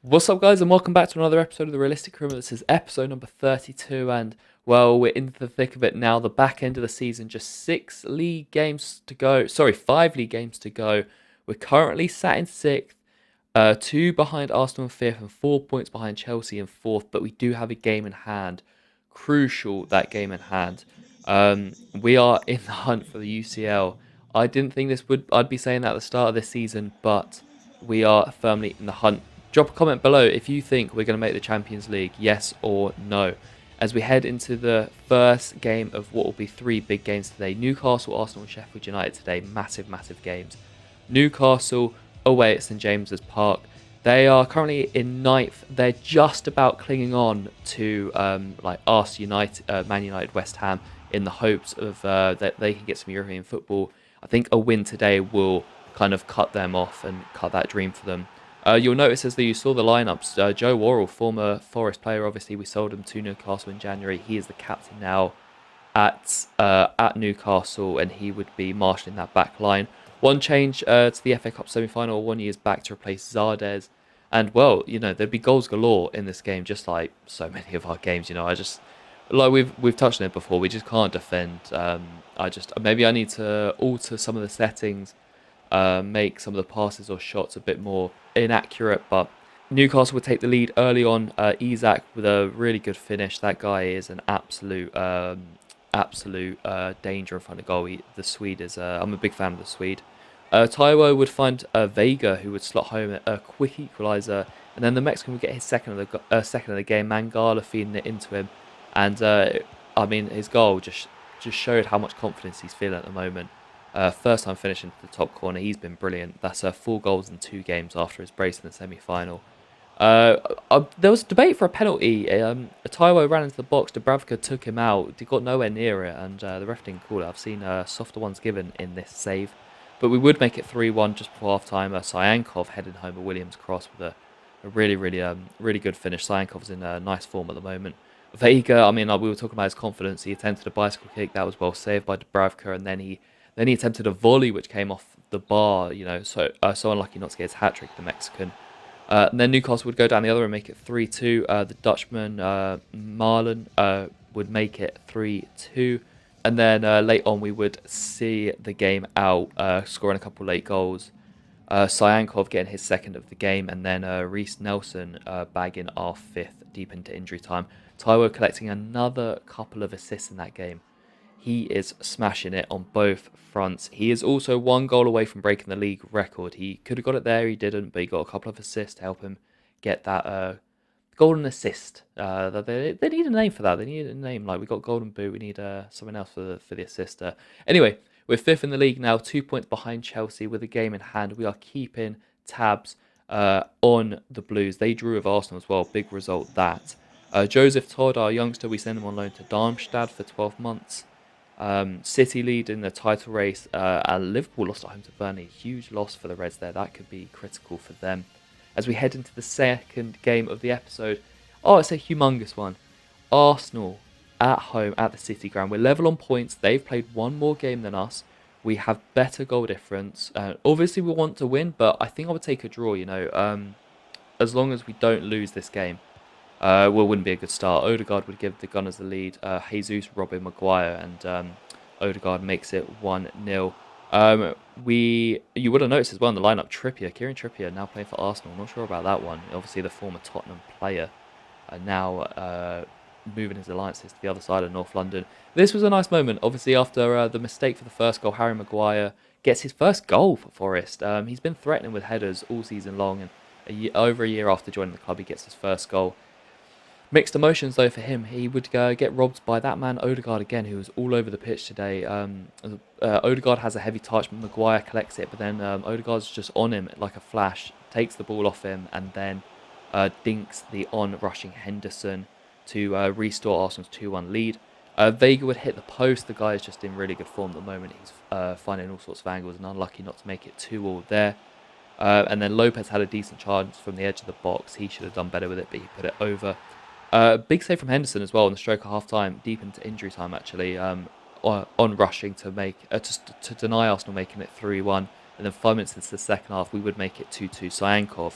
What's up, guys, and welcome back to another episode of the Realistic Room. This is episode number 32, and well, we're into the thick of it now. The back end of the season, just 5 league games to go. We're currently sat in sixth, two behind Arsenal in fifth, and 4 points behind Chelsea in fourth. But we do have a game in hand, crucial that game in hand. We are in the hunt for the UCL. I didn't think I'd be saying that at the start of this season, but we are firmly in the hunt. Drop a comment below if you think we're going to make the Champions League, yes or no. As we head into the first game of what will be 3 big games today. Newcastle, Arsenal and Sheffield United today. Massive, massive games. Newcastle away at St James's Park. They are currently in ninth. They're just about clinging on to Man United, West Ham in the hopes of that they can get some European football. I think a win today will kind of cut them off and cut that dream for them. You'll notice as you saw the lineups, Joe Worrell, former Forest player, obviously we sold him to Newcastle in January. He is the captain now at Newcastle, and he would be marshalling that back line. One change to the FA Cup semi-final, 1 year's back to replace Zardes. And well, there'd be goals galore in this game, just like so many of our games. I just like we've touched on it before. We just can't defend. Maybe I need to alter some of the settings, make some of the passes or shots a bit more inaccurate. But Newcastle would take the lead early on. Isak with a really good finish. That guy is an absolute danger in front of goal. The Swede is. I'm a big fan of the Swede. Taiwo would find Vega, who would slot home a quick equaliser, and then the Mexican would get his second of the game. Mangala feeding it into him, and his goal just showed how much confidence he's feeling at the moment. First time finishing to the top corner, he's been brilliant. That's 4 goals in 2 games after his brace in the semi-final. There was debate for a penalty. Taiwo ran into the box. Dubravka took him out. He got nowhere near it, and the ref didn't call it. I've seen softer ones given in this save. But we would make it 3-1 just before half-time. Cyankov headed home a Williams cross with a really good finish. Cyankov's in nice form at the moment. Vega, we were talking about his confidence. He attempted a bicycle kick. That was well saved by Dubravka, and then he attempted a volley which came off the bar. So unlucky not to get his hat-trick, the Mexican. And then Newcastle would go down the other and make it 3-2. The Dutchman, Marlon, would make it 3-2. And then late on, we would see the game out, scoring a couple late goals. Cyankov getting his second of the game, and then Reece Nelson bagging our fifth deep into injury time. Taiwo collecting another couple of assists in that game. He is smashing it on both fronts. He is also 1 goal away from breaking the league record. He could have got it there, he didn't, but he got a couple of assists to help him get that golden assist. They need a name for that. They need a name. Like, we got golden boot. We need something else for the assist. Anyway, we're fifth in the league now, 2 points behind Chelsea with a game in hand. We are keeping tabs on the Blues. They drew with Arsenal as well. Big result that. Joseph Todd, our youngster, we send him on loan to Darmstadt for 12 months. City lead in the title race. And Liverpool lost at home to Burnley. Huge loss for the Reds there. That could be critical for them. As we head into the second game of the episode, it's a humongous one. Arsenal at home at the City Ground. We're level on points. They've played one more game than us. We have better goal difference. Obviously, we want to win, but I think I would take a draw, as long as we don't lose this game. Wouldn't be a good start. Odegaard would give the Gunners the lead. Jesus, Robin, Maguire, and Odegaard makes it 1-0. You would have noticed as well in the lineup, Kieran Trippier now playing for Arsenal. Not sure about that one. Obviously, the former Tottenham player, now moving his alliances to the other side of North London. This was a nice moment. Obviously, after the mistake for the first goal, Harry Maguire gets his first goal for Forest. He's been threatening with headers all season long, and over a year after joining the club, he gets his first goal. Mixed emotions though for him. He would get robbed by that man Odegaard again, who was all over the pitch today. Odegaard has a heavy touch, but Maguire collects it, but then Odegaard's just on him like a flash, takes the ball off him, and then dinks the on-rushing Henderson to restore Arsenal's 2-1 lead. Vega would hit the post. The guy is just in really good form at the moment. He's finding all sorts of angles and unlucky not to make it 2-2 there. And then Lopez had a decent chance from the edge of the box. He should have done better with it, but he put it over. Big save from Henderson as well on the stroke of half time, deep into injury time actually, on rushing to make to deny Arsenal making it 3-1, and then 5 minutes into the second half we would make it 2-2. Cyankov,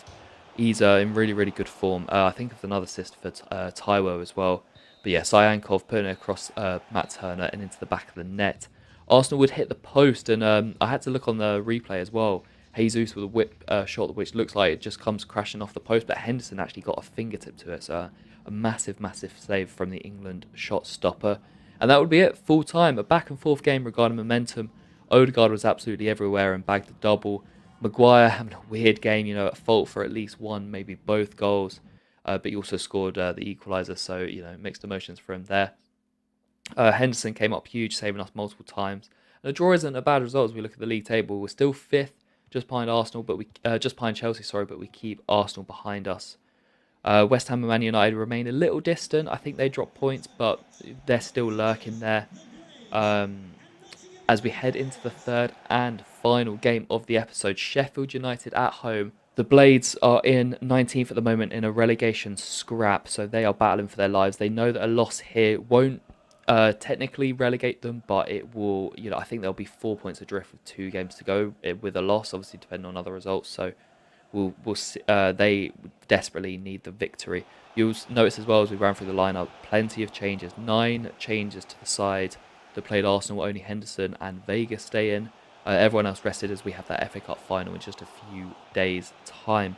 He's in really, really good form. I think it's another assist for Taiwo as well. But yeah, Syankov putting it across Matt Turner and into the back of the net. Arsenal would hit the post, and I had to look on the replay as well. Jesus with a whip shot, which looks like it just comes crashing off the post, but Henderson actually got a fingertip to it. So a massive, massive save from the England shot stopper. And that would be it, full time. A back and forth game regarding momentum. Odegaard was absolutely everywhere and bagged the double. Maguire having a weird game, at fault for at least one, maybe both goals. But he also scored the equaliser, so, mixed emotions for him there. Henderson came up huge, saving us multiple times. And a draw isn't a bad result as we look at the league table. We're still fifth, just behind Arsenal, but we just behind Chelsea, sorry, but we keep Arsenal behind us. West Ham and Man United remain a little distant. I think they dropped points, but they're still lurking there. As we head into the third and final game of the episode, Sheffield United at home. The Blades are in 19th at the moment in a relegation scrap, so they are battling for their lives. They know that a loss here won't technically relegate them, but it will, I think they'll be 4 points adrift with 2 games to go with a loss, obviously depending on other results. So we'll see, they desperately need the victory. You'll notice as well as we ran through the lineup, plenty of changes. 9 changes to the side that played Arsenal. Only Henderson and Vega stay in. Everyone else rested as we have that FA Cup final in just a few days' time.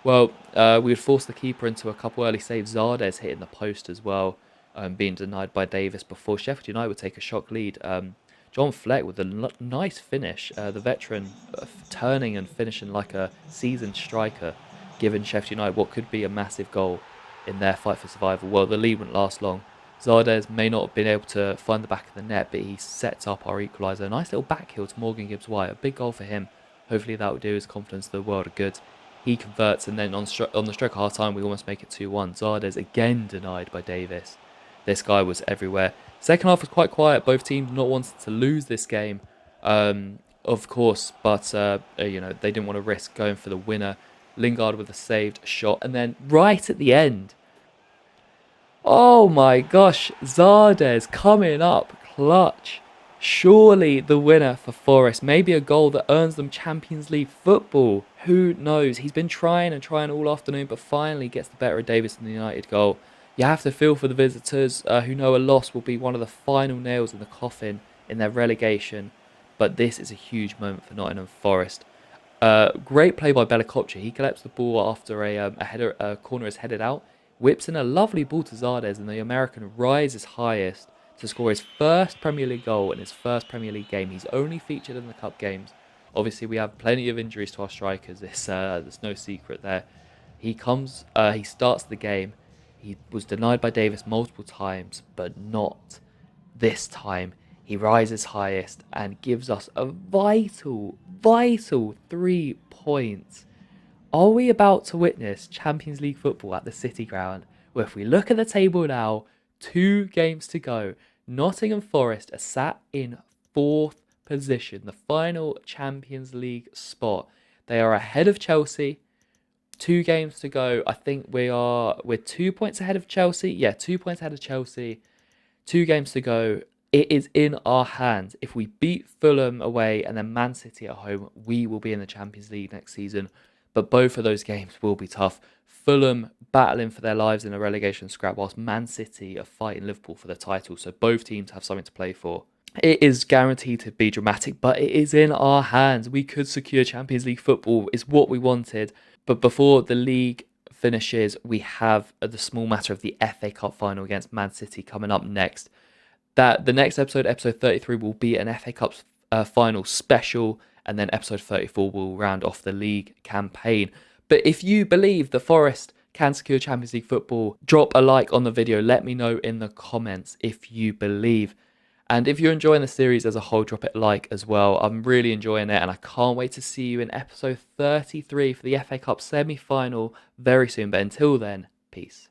Well, we would force the keeper into a couple early saves. Zardes hitting the post as well, being denied by Davis before Sheffield United would take a shock lead. John Fleck with a nice finish, the veteran turning and finishing like a seasoned striker, giving Sheffield United what could be a massive goal in their fight for survival. Well, the lead wouldn't last long. Zardes may not have been able to find the back of the net, but he sets up our equaliser. A nice little back heel to Morgan Gibbs-White. A big goal for him. Hopefully that will do his confidence to the world of good. He converts, and then on the stroke of half time, we almost make it 2-1. Zardes again denied by Davis. This guy was everywhere. Second half was quite quiet. Both teams not wanting to lose this game, of course, but they didn't want to risk going for the winner. Lingard with a saved shot, and then right at the end, oh my gosh, Zardes coming up clutch. Surely the winner for Forest. Maybe a goal that earns them Champions League football. Who knows? He's been trying and trying all afternoon, but finally gets the better of Davis in the United goal. You have to feel for the visitors who know a loss will be one of the final nails in the coffin in their relegation. But this is a huge moment for Nottingham Forest. Great play by Bella. He collects the ball after a corner is headed out. Whips in a lovely ball to Zardes, and the American rises highest to score his first Premier League goal in his first Premier League game. He's only featured in the cup games. Obviously, we have plenty of injuries to our strikers. There's no secret there. He starts the game. He was denied by Davis multiple times, but not this time. He rises highest and gives us a vital 3 points. Are we about to witness Champions League football at the City Ground? Well, if we look at the table now, 2 games to go. Nottingham Forest are sat in 4th position, the final Champions League spot. They are ahead of Chelsea. 2 games to go. I think we're 2 points ahead of Chelsea. Yeah, 2 points ahead of Chelsea. 2 games to go. It is in our hands. If we beat Fulham away and then Man City at home, we will be in the Champions League next season. But both of those games will be tough. Fulham battling for their lives in a relegation scrap, whilst Man City are fighting Liverpool for the title. So both teams have something to play for. It is guaranteed to be dramatic, but it is in our hands. We could secure Champions League football. It's what we wanted. But before the league finishes, we have the small matter of the FA Cup final against Man City coming up next. The next episode 33, will be an FA Cup final special, and then episode 34 will round off the league campaign. But if you believe the Forest can secure Champions League football, drop a like on the video. Let me know in the comments if you believe. And if you're enjoying the series as a whole, drop it a like as well. I'm really enjoying it, and I can't wait to see you in episode 33 for the FA Cup semi-final very soon. But until then, peace.